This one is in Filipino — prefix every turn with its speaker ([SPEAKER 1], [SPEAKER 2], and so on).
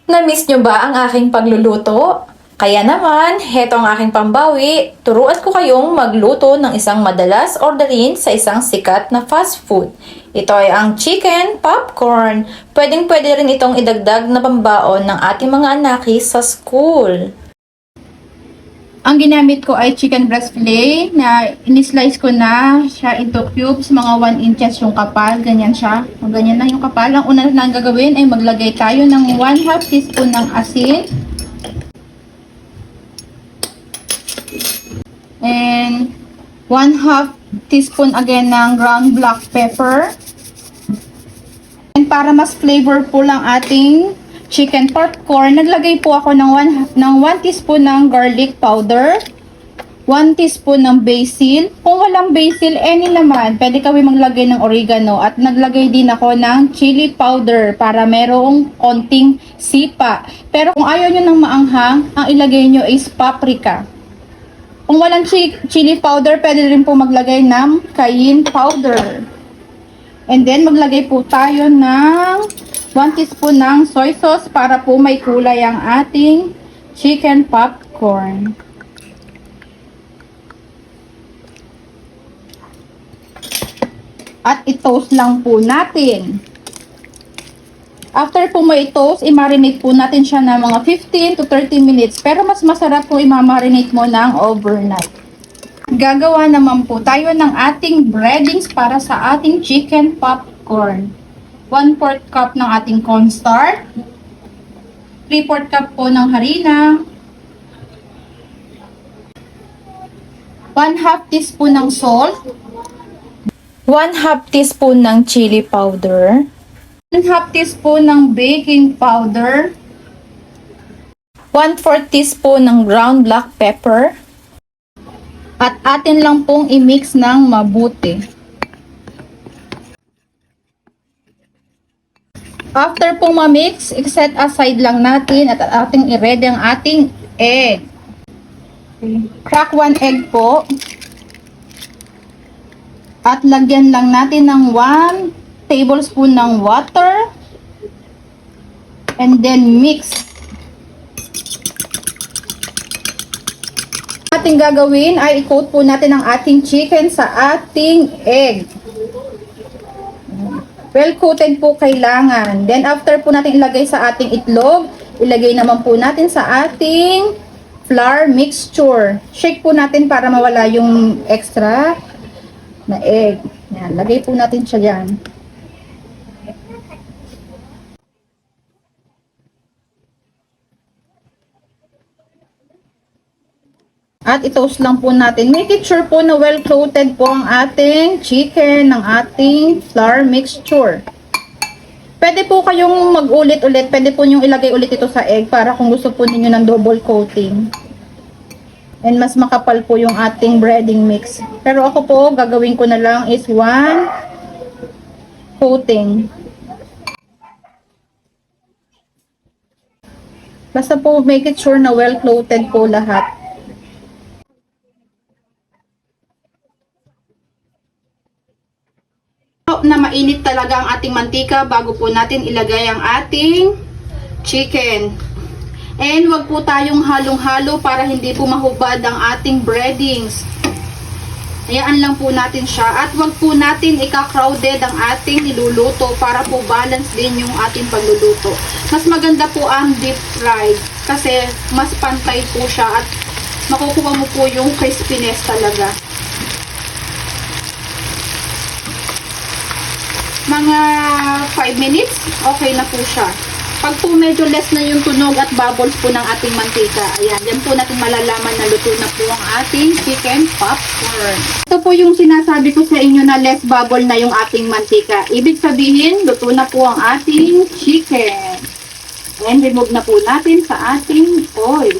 [SPEAKER 1] Na-miss nyo ba ang aking pagluluto? Kaya naman, heto ang aking pambawi. Turuan ko kayong magluto ng isang madalas orderin sa isang sikat na fast food. Ito ay ang chicken popcorn. Pwedeng-pwede rin itong idagdag na pambaon ng ating mga anakis sa school.
[SPEAKER 2] Ang ginamit ko ay chicken breast fillet na in-slice ko na siya into cubes, mga 1 inches yung kapal, ganyan siya. Ganyan lang yung kapal. Ang una na gagawin ay maglagay tayo ng 1/2 teaspoon ng asin. And 1/2 teaspoon again ng ground black pepper. And para mas flavorful ang ating chicken popcorn, naglagay po ako ng 1 teaspoon ng garlic powder, 1 teaspoon ng basil. Kung walang basil, any naman, pwede kami maglagay ng oregano. At naglagay din ako ng chili powder para merong konting sipa. Pero kung ayaw nyo ng maanghang, ang ilagay nyo is paprika. Kung walang chili powder, pwede rin po maglagay ng cayenne powder. And then, maglagay po tayo ng 1 teaspoon ng soy sauce para po may kulay ang ating chicken popcorn. At i-toast lang po natin. After po may toast, i-marinate po natin siya ng mga 15 to 30 minutes. Pero mas masarap po i-marinate mo ng overnight. Gagawa naman po tayo ng ating breadings para sa ating chicken popcorn. 1/4 cup ng ating cornstarch. 3/4 cup po ng harina. 1/2 teaspoon ng salt.
[SPEAKER 1] 1/2 teaspoon ng chili powder.
[SPEAKER 2] 1/2 teaspoon ng baking powder.
[SPEAKER 1] 1/4 teaspoon ng ground black pepper.
[SPEAKER 2] At atin lang pong i-mix ng mabuti. After pong ma-mix, i-set aside lang natin at ating i-ready ang ating egg. Crack 1 egg po. At lagyan lang natin ng 1 tablespoon ng water. And then mix. Ating gagawin ay i-coat po natin ang ating chicken sa ating egg. Well coated po kailangan. Then after po natin ilagay sa ating itlog, ilagay naman po natin sa ating flour mixture. Shake po natin para mawala yung extra na egg. Yan, lagay po natin siya dyan. At i-toast lang po natin. Make it sure po na well coated po ang ating chicken ng ating flour mixture. Pwede po kayong mag-ulit-ulit. Pwede po nyo ilagay ulit ito sa egg para kung gusto po ninyo ng double coating. And mas makapal po yung ating breading mix. Pero ako po, gagawin ko na lang is 1 coating. Basta po make it sure na well coated po lahat. Na mainit talaga ang ating mantika bago po natin ilagay ang ating chicken. And wag po tayong halong-halo para hindi po mahubad ang ating breadings. Hayaan lang po natin siya at wag po natin ika-crowded ang ating niluluto para po balance din yung ating pagluluto. Mas maganda po ang deep fried kasi mas pantay po siya at makukuha mo po yung crispiness talaga. Mga 5 minutes, okay na po siya. Pag po medyo less na yung tunog at bubbles po ng ating mantika, ayan, yan po natin malalaman na luto na po ang ating chicken popcorn. Ito po yung sinasabi ko sa inyo na less bubble na yung ating mantika. Ibig sabihin, luto na po ang ating chicken. And remove na po natin sa ating oil.